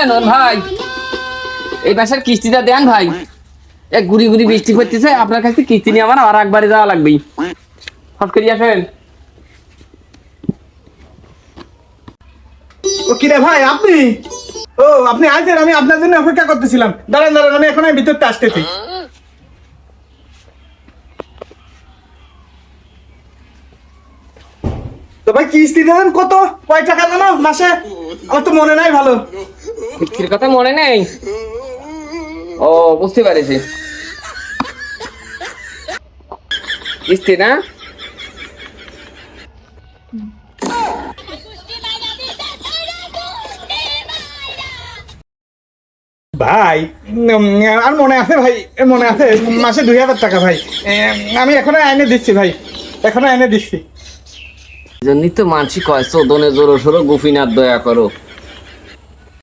নন ভাই, এই মাসের কিস্তিটা দেন ভাই। এক গুড়ি গুড়ি বৃষ্টি পড়তেছে, আপনার কাছে কিস্তি নিয়ে আমার আর একবারে যাওয়া লাগবে। হট করে আসেন। ও কিরে ভাই, আপনি? ও আপনি আইছেন, আমি আপনার জন্য অপেক্ষা করতেছিলাম। দাঁড়ান দাঁড়ান, আমি এখন ভিতরতে আসতেছি। তো ভাই কিস্তি দেবেন কত, কয় টাকা জানো মাসে? আমার তো মনে নাই ভালো। কিস্তির কথা মনে নেই? ও বুঝতে পারছি, কিস্তি না? ভাই আর মনে আছে ভাই, মনে আছে, মাসে 2000 টাকা ভাই। আমি এখনো এনে দিচ্ছি ভাই, এখনো এনে দিচ্ছি। জন্যই তো মানসিক হয়, চোদনে জোরো সরো গুফিনার দয়া করো।